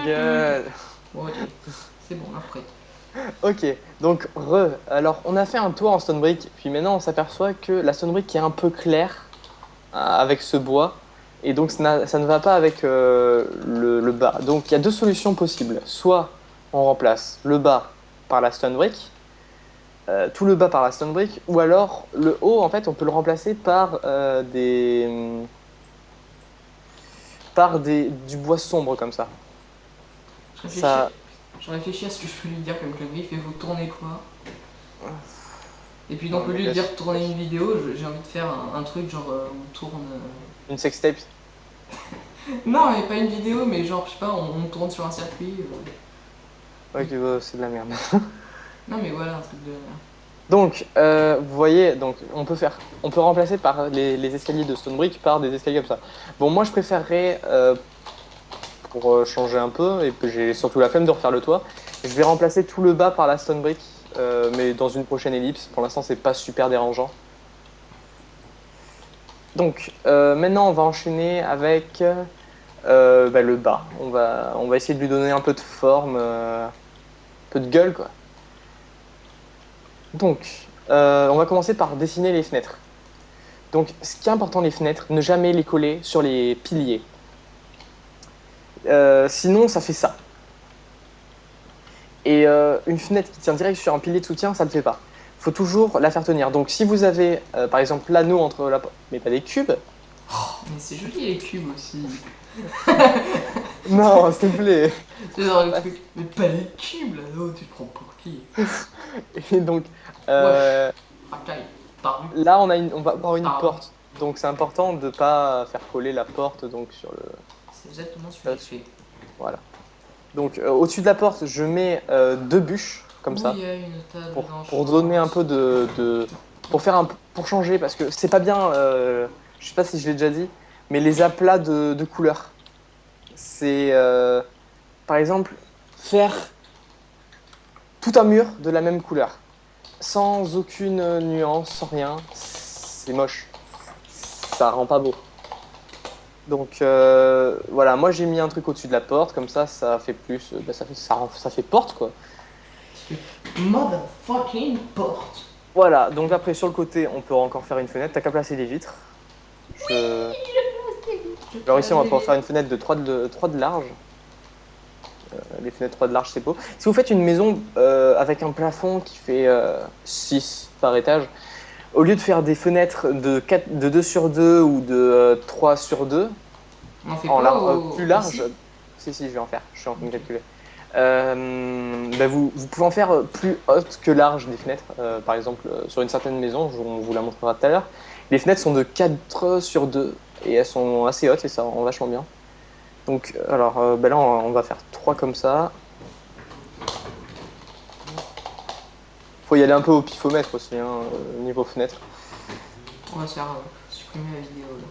gueule. Bon, ok. C'est bon, après. Ok, donc alors on a fait un tour en stone brick, puis maintenant on s'aperçoit que la stone brick est un peu claire avec ce bois, et donc ça ne va pas avec le bas. Donc il y a deux solutions possibles. Soit on remplace le bas par la stone brick, tout le bas par la stone brick, ou alors le haut, en fait, on peut le remplacer du bois sombre comme ça. Je réfléchis, Ça, je réfléchis à ce que je peux lui dire comme connerie. Il fait vous tournez quoi? Et puis non donc au mais lieu de dire tourner une vidéo, j'ai envie de faire un truc genre on tourne. une sextape. Non, mais pas une vidéo, mais genre je sais pas, on tourne sur un circuit. Ok, c'est de la merde. Non mais voilà, un truc de. Donc, vous voyez, donc on peut remplacer par les escaliers de stone brick par des escaliers comme ça. Bon, moi je préférerais, pour changer un peu, et puis j'ai surtout la flemme de refaire le toit, je vais remplacer tout le bas par la stone brick, mais dans une prochaine ellipse. Pour l'instant, c'est pas super dérangeant. Donc, maintenant, on va enchaîner avec bah, le bas. On va essayer de lui donner un peu de forme, un peu de gueule, quoi. Donc, on va commencer par dessiner les fenêtres. Donc, ce qui est important, les fenêtres, ne jamais les coller sur les piliers. Sinon, ça fait ça. Et une fenêtre qui tient direct sur un pilier de soutien, ça ne le fait pas. Il faut toujours la faire tenir. Donc, si vous avez, par exemple, l'anneau entre la... Mais pas des cubes. Mais c'est joli les cubes aussi. Non, s'il te plaît. C'est genre le truc. Mais pas les cubes là, non, tu te prends pour qui? Et donc, Wesh, euh, racaille, t'as vu? là, on va avoir une T'as vu? porte. Donc, c'est important de ne pas faire coller la porte donc, sur le... C'est exactement ce que j'ai là-dessus. fait. Voilà. Donc, au-dessus de la porte, je mets deux bûches, comme Où il ça, y a une table pour donner un peu d'enchant. pour faire pour changer, parce que c'est pas bien, je sais pas si je l'ai déjà dit, mais les aplats de couleurs. C'est, par exemple, faire tout un mur de la même couleur, sans aucune nuance, sans rien, c'est moche. Ça rend pas beau. Donc voilà, moi j'ai mis un truc au-dessus de la porte, comme ça fait plus, bah, ça fait porte quoi. Motherfucking porte. Voilà, donc après sur le côté, on peut encore faire une fenêtre. T'as qu'à placer les vitres. Je... Je Alors ici, on va place des pouvoir faire vitres. une fenêtre de 3 de large. Les fenêtres 3 de large, c'est beau. Si vous faites une maison avec un plafond qui fait 6 par étage, au lieu de faire des fenêtres de 2 sur 2 ou de 3 sur 2, On en fait pas plus ici? large, si, je vais en faire, je suis en train de Ok. calculer. Bah, vous pouvez en faire plus haute que large des fenêtres. Par exemple, sur une certaine maison, on vous la montrera tout à l'heure. Les fenêtres sont de 4 sur 2 et elles sont assez hautes et ça rend vachement bien. Donc, alors bah là, on va faire 3 comme ça. Faut y aller un peu au pifomètre aussi, hein, niveau fenêtre. On va se faire supprimer la vidéo là.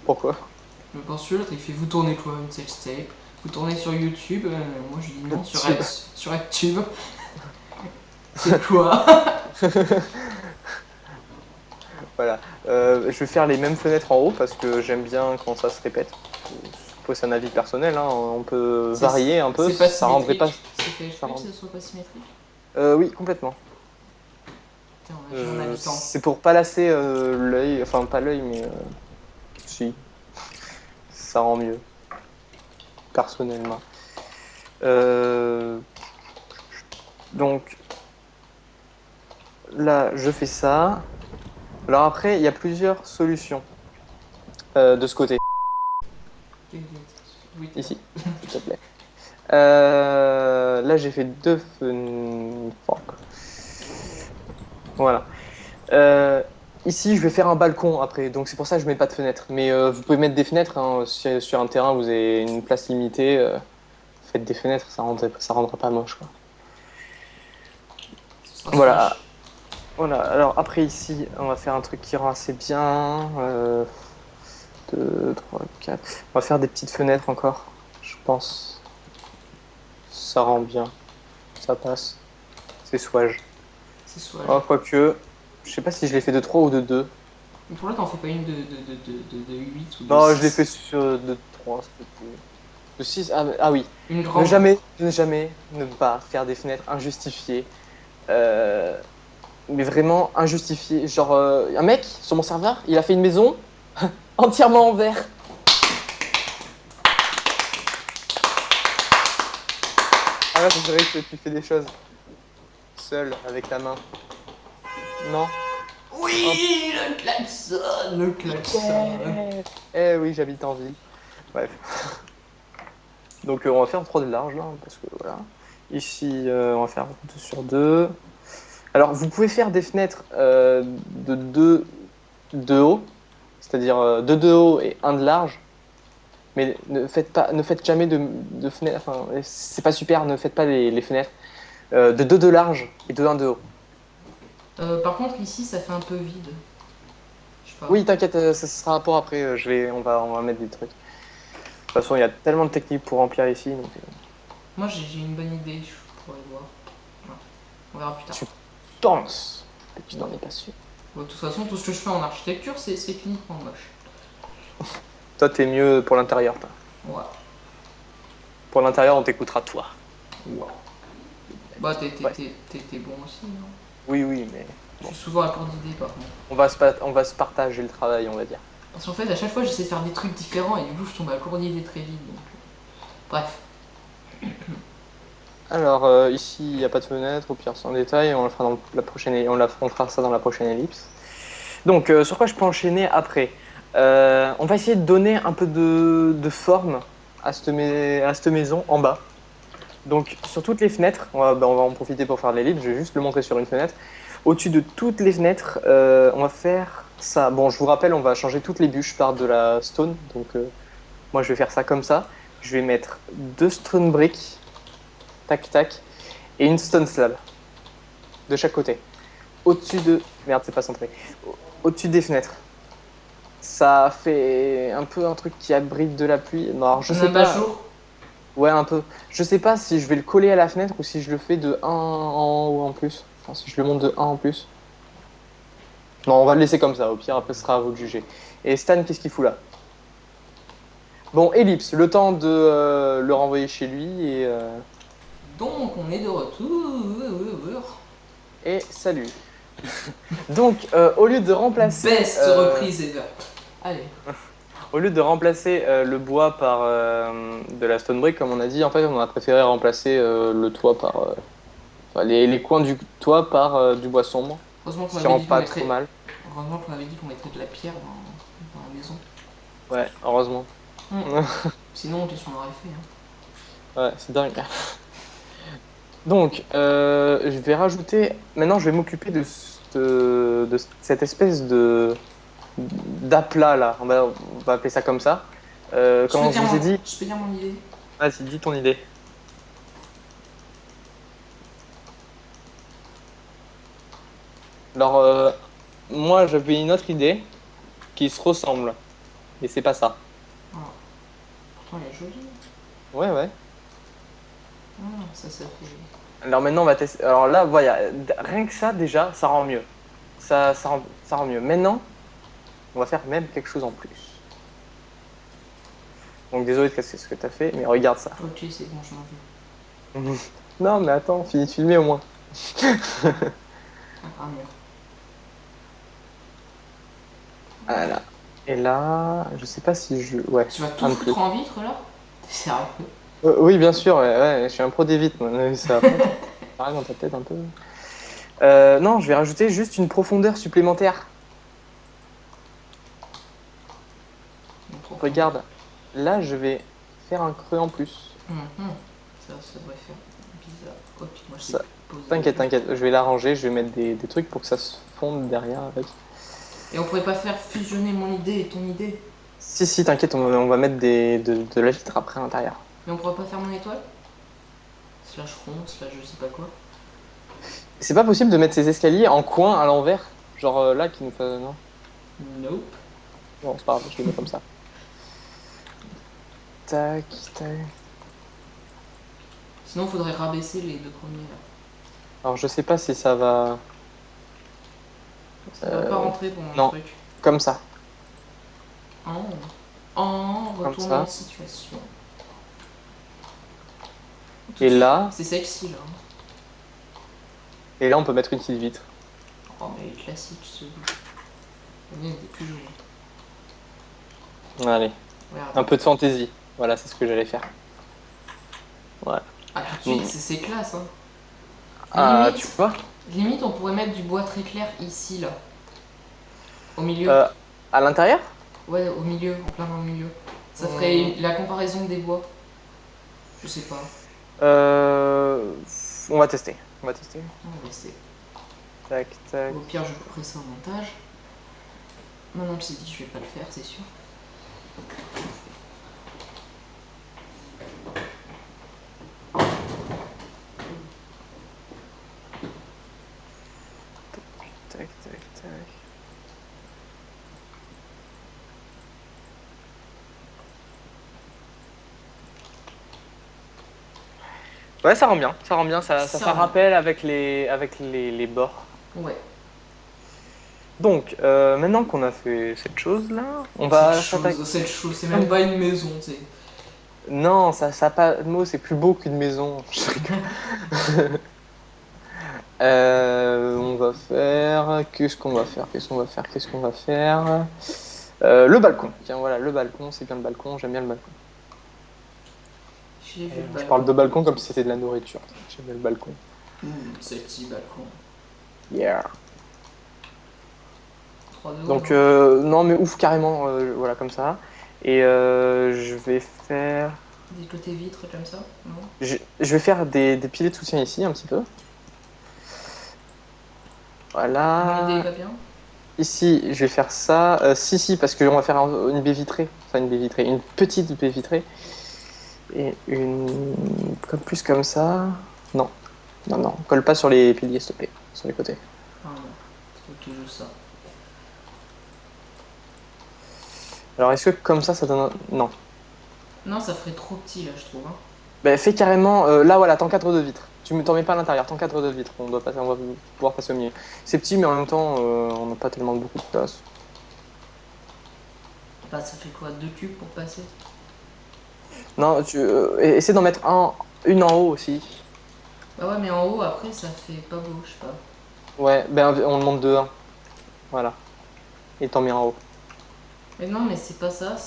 Pourquoi? Je pense que l'autre il fait vous tournez quoi une sextape? Vous tournez sur YouTube? Moi je dis non YouTube. sur Actube. C'est quoi? Voilà. Je vais faire les mêmes fenêtres en haut parce que j'aime bien quand ça se répète. Après, c'est un avis personnel, hein. On peut varier un peu. C'est pas Ça rendrait pas. symétrique. C'est fait Ça exprès que rend... ce soit pas symétrique? Oui, complètement. Putain, on a vu un habitant. C'est pour pas lasser l'œil, enfin pas l'œil, mais si, ça rend mieux, personnellement. Euh, donc là, je fais ça. Alors après, il y a plusieurs solutions de ce côté. Oui, Ici, s'il te plaît. Là, j'ai fait deux fenêtres. Voilà. Euh, Ici, je vais faire un balcon après, donc c'est pour ça que je mets pas de fenêtre. Mais vous pouvez mettre des fenêtres, hein, si sur un terrain vous avez une place limitée. Faites des fenêtres, ça rendra pas moche, quoi. ce sera Voilà. smash. Voilà. Alors après ici, on va faire un truc qui rend assez bien. 2, 3, 4. On va faire des petites fenêtres encore, je pense. Ça rend bien. Ça passe. C'est swage. C'est soit. Oh, quoique, je sais pas si je l'ai fait de 3 ou de 2. Pour là, t'en fais pas une de 8 ou de Non, je l'ai fait 6. sur de 3, s'il te plaît. De 6, ah oui. Une Ne grande. jamais, ne jamais ne pas faire des fenêtres injustifiées. Euh, mais vraiment injustifiées. Genre, un mec sur mon serveur, il a fait une maison entièrement en verre. Ah là, je dirais que tu fais des choses seul, avec ta main. Non? Hop. Oui, le klaxon, le klaxon. Yeah. Eh oui, j'habite en ville. Bref. Donc, on va faire 3 de large, là, parce que voilà. Ici, on va faire 2 sur 2. Alors, vous pouvez faire des fenêtres de 2 de haut, c'est-à-dire 2 de haut et un de large. Mais ne faites jamais de fenêtres. Enfin, c'est pas super, ne faites pas les fenêtres de 2 de large et de un de haut. Par contre, ici, ça fait un peu vide. Je sais pas. Oui, t'inquiète, ça sera pour après. On va mettre des trucs. De toute façon, il y a tellement de techniques pour remplir ici. Donc, Moi, j'ai une bonne idée, je pourrais voir. Voilà. On verra plus tard. tu penses que tu n'en es pas sûr. Bon, de toute façon, tout ce que je fais en architecture, c'est uniquement moche. Toi, t'es mieux pour l'intérieur, toi. Ouais. Pour l'intérieur, on t'écoutera toi. Ouais. Bah, t'es Ouais. bon aussi, non? Oui, oui, mais Je suis souvent à court d'idées, par contre. on va se partager le travail, on va dire. Parce qu'en fait, à chaque fois, j'essaie de faire des trucs différents et du coup, je tombe à court d'idées très vite. Donc... Bref. Alors, ici, il n'y a pas de fenêtre, au pire, c'est en détail. On le fera dans la prochaine, on fera ça dans la prochaine ellipse. Donc, sur quoi je peux enchaîner après? On va essayer de donner un peu de forme à cette maison en bas. Donc, sur toutes les fenêtres, on va en profiter pour faire l'ellipse. Je vais juste le montrer sur une fenêtre. Au-dessus de toutes les fenêtres, on va faire ça. Bon, je vous rappelle, on va changer toutes les bûches par de la stone. Donc, moi, je vais faire ça comme ça. Je vais mettre 2 stone bricks, tac tac, et une stone slab de chaque côté. Au-dessus de. Merde, c'est pas centré. Au-dessus des fenêtres. Ça fait un peu un truc qui abrite de la pluie. Non, alors, je Un sais pas. abat-jour. Ouais, un peu. Je sais pas si je vais le coller à la fenêtre ou si je le fais de un en haut en plus. Enfin, si je le monte de un en plus. Non, on va le laisser comme ça. Au pire, après, ce sera à vous de juger. Et Stan, qu'est-ce qu'il fout là? Bon, Ellipse, le temps de le renvoyer chez lui Donc, on est de retour. et salut. Donc, au lieu de remplacer, Best reprise ever. Allez. au lieu de remplacer le bois par de la stone brick, comme on a dit, en fait, on a préféré remplacer le toit par, enfin, les coins du toit par du bois sombre, Heureusement ce qu'on qui avait rend dit qu'on pas trop mettrait... mal. Heureusement qu'on avait dit qu'on mettrait de la pierre dans la maison. Ouais, heureusement. Sinon, qu'est-ce qu'on aurait fait, hein? Ouais, c'est dingue. Donc, je vais rajouter. Maintenant, je vais m'occuper de cette espèce de d'aplat là. On va appeler ça comme ça. Comment je vous ai dit? Je peux dire mon idée? Vas-y, dis ton idée. Alors, moi, j'avais une autre idée qui se ressemble, mais c'est pas ça. Ah. Pourtant, elle est jolie. Ouais, ouais. Ah, ça fait... Alors maintenant, on va tester. Alors là, voilà, rien que ça, déjà, ça rend mieux. Ça rend mieux. Maintenant, on va faire même quelque chose en plus. Donc désolé de casser ce que t'as fait, mais regarde ça. Ok, c'est bon, je m'en vais. Non, mais attends, finis de filmer au moins. Ah, merde. Voilà. Et là, je sais pas si je. Ouais, Tu vas tout un de plus. foutre en vitre, là? T'es sérieux? Oui, bien sûr, ouais, je suis un pro des vitres, moi. Ça pareil dans ta tête un peu. Non, je vais rajouter juste une profondeur supplémentaire. Regarde, là, je vais faire un creux en plus. Ça devrait faire bizarre. Ok, moi je sais Ça- poser. T'inquiète, je vais l'arranger, je vais mettre des trucs pour que ça se fonde derrière avec. Et on pourrait pas faire fusionner mon idée et ton idée? Si, t'inquiète, on va mettre de la vitre après à l'intérieur. Mais on pourrait pas faire mon étoile? Slash rond, slash je sais pas quoi. C'est pas possible de mettre ces escaliers en coin à l'envers? Genre là, qui nous fait. Non? Nope. Bon, c'est pas grave, je les mets comme ça. Tac, tac. Sinon, faudrait rabaisser les deux premiers là. Alors, je sais pas si ça va. Ça va pas rentrer pour mon non. truc. Comme ça. Oh, Comme retourner ça. en situation. Et là, C'est sexy là. on peut mettre une petite vitre. Oh, mais classique ce bout. Il y en a des plus jolis. Allez, Regarde. un peu de fantaisie. Voilà, c'est ce que j'allais faire. Ouais. Ah, tout de suite, Mm. c'est classe. Hein. Ah, tu Limite, vois? limite, on pourrait mettre du bois très clair ici, là. Au milieu. Euh, à l'intérieur? Ouais, au milieu, en plein dans le milieu. Ça Hmm. ferait la comparaison des bois. Je sais pas. Euh, on va tester. On va tester. On va essayer. Tac, tac. Au pire, je couperai ça au montage. Maintenant que c'est dit, je vais pas le faire, c'est sûr. Tac, tac, tac. Ouais, ça rend bien. Ça rend bien. Ça fait un rappel avec les bords. Ouais. Donc, maintenant qu'on a fait cette chose-là, on va s'attaquer. Cette chose, c'est même pas une maison, c'est. Non, ça a pas de mots, c'est plus beau qu'une maison. Je rigole. On va faire. Qu'est-ce qu'on va faire? Qu'est-ce qu'on va faire? Qu'est-ce qu'on va faire? Le balcon. Tiens, voilà, le balcon, c'est bien le balcon, j'aime bien le balcon. J'ai vu le Je parle de balcon. balcon comme si c'était de la nourriture. J'aime bien le balcon. Sexy balcon. Yeah. 3-2. Donc, non, mais ouf, carrément, voilà, comme ça. Et je vais faire. Des côtés vitres comme ça, non? Je vais faire des piliers de soutien ici, un petit peu. Mon idée Voilà. va bien? Ici, je vais faire ça. Si, parce qu'on va faire une baie vitrée. Enfin, une baie vitrée. Une petite baie vitrée. Et une. Comme plus comme ça. Non. Non, non. Colle pas sur les piliers, s'il te plaît. Sur les côtés. Ah non, faut que je ça. Alors, est-ce que comme ça donne. Non. Non, ça ferait trop petit là, je trouve. Hein. Ben, fais carrément. Là, voilà, t'encadres de vitres. T'en mets pas à l'intérieur, t'encadres de vitres. On va pouvoir passer au milieu. C'est petit, mais en même temps, on n'a pas tellement beaucoup de place. Bah, ça fait quoi? 2 cubes pour passer? Non, essaie d'en mettre une en haut aussi. Bah ouais, mais en haut, après, ça fait pas beau, je sais pas. Ouais, ben on demande de 1. Voilà. Et t'en mets en haut. Mais non, mais c'est pas ça,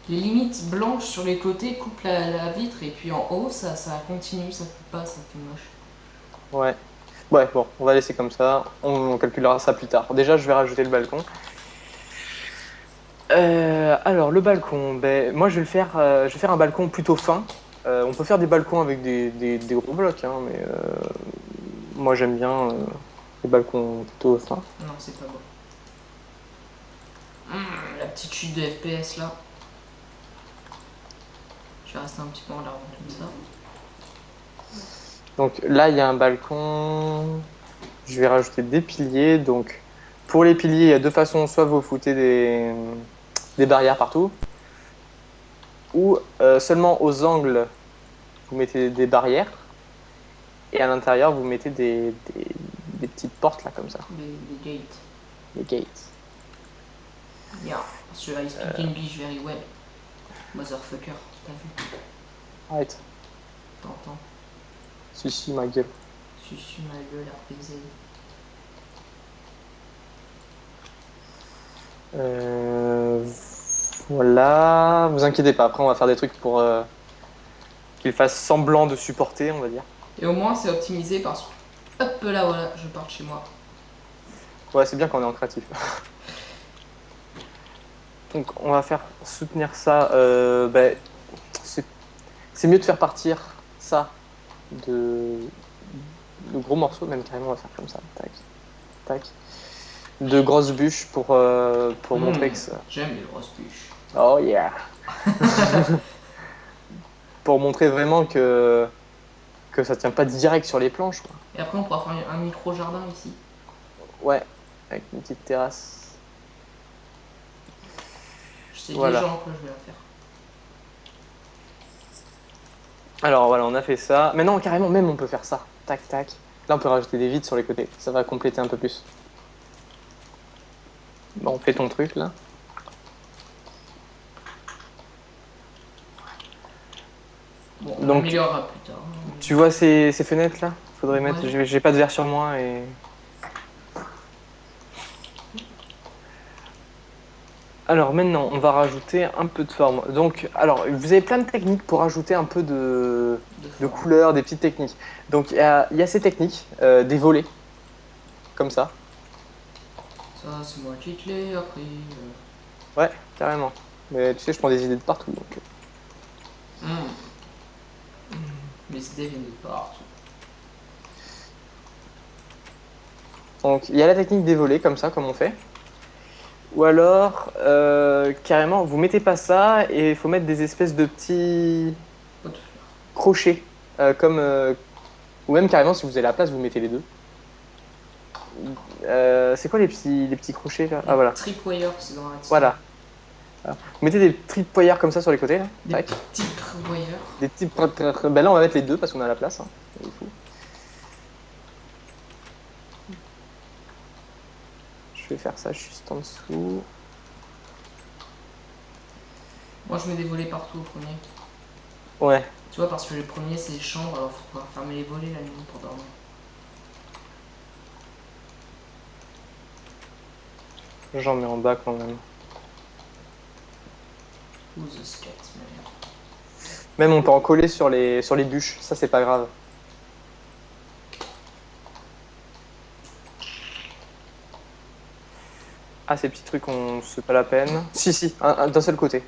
Les limites blanches sur les côtés coupent la vitre, et puis en haut, ça continue, ça coupe pas, ça fait moche. Ouais. Ouais, bon, on va laisser comme ça. On calculera ça plus tard. Déjà, je vais rajouter le balcon. Alors, le balcon, ben, moi, je vais faire un balcon plutôt fin. On peut faire des balcons avec des gros blocs, hein, mais moi, j'aime bien les balcons plutôt fins. Non, c'est pas beau. La petite chute de FPS là. Je vais rester un petit peu en larme comme ça. Donc là, il y a un balcon. Je vais rajouter des piliers. Donc, pour les piliers, il y a deux façons. Soit vous foutez des barrières partout, ou seulement aux angles, vous mettez des barrières. Et à l'intérieur, vous mettez des petites portes, là, comme ça. Les gates. Des gates. Yeah, so I speak English very well. Motherfucker, t'as vu? Arrête. T'entends? Si, ma gueule. Suce ma gueule, RPZ. Euh, voilà. Vous inquiétez pas. Après, on va faire des trucs pour qu'il fasse semblant de supporter, on va dire. Et au moins, c'est optimisé parce que. Hop là, voilà, je pars de chez moi. Ouais, c'est bien qu'on est en créatif. Donc, on va faire soutenir ça. Ben, c'est mieux de faire partir ça de gros morceaux, même carrément, on va faire comme ça. Tac, tac. De grosses bûches pour montrer que ça. J'aime les grosses bûches. Oh yeah! Pour montrer vraiment que ça tient pas direct sur les planches, quoi. Et après, on pourra faire un micro-jardin ici. Ouais, avec une petite terrasse. Je sais Voilà. déjà en quoi je vais la faire. Alors voilà, on a fait ça. Maintenant, carrément, même on peut faire ça. Tac, tac. Là, on peut rajouter des vides sur les côtés. Ça va compléter un peu plus. Bon, fais ton truc, là. Bon, on Donc, améliorera plus tard. tu vois ces fenêtres là? Faudrait mettre. Ouais. J'ai pas de verre sur moi et. Alors maintenant, on va rajouter un peu de forme. Donc, alors, vous avez plein de techniques pour rajouter un peu De de forme. couleurs, des petites techniques. Donc, il y a ces techniques, des volets, comme ça. Ça, c'est moi qui te l'ai appris. Ouais, carrément. Mais tu sais, je prends des idées de partout. Hmm. Les idées viennent de partout. Donc, il y a la technique des volets, comme ça, comme on fait. Ou alors, carrément, vous mettez pas ça et il faut mettre des espèces de petits Pas de fleurs. crochets. Comme, ou même carrément, si vous avez la place, vous mettez les deux. C'est quoi les petits crochets là? Ah Les voilà. tripwires, c'est dans la team. Voilà. Voilà. Vous mettez des tripwires comme ça sur les côtés là. Des Tac. petits tripwires. Des petits. Ben là, on va mettre les deux parce qu'on a la place. Hein. Il faut. Je vais faire ça juste en dessous. Moi, je mets des volets partout au premier. Ouais. Tu vois, parce que le premier, c'est les chambres, alors faut pouvoir fermer les volets la nuit pour dormir. J'en mets en bas quand même. Ou the skate, mais... Même on peut en coller sur les bûches. Ça, c'est pas grave. Ah, ces petits trucs, c'est pas la peine. Si, si, d'un seul côté.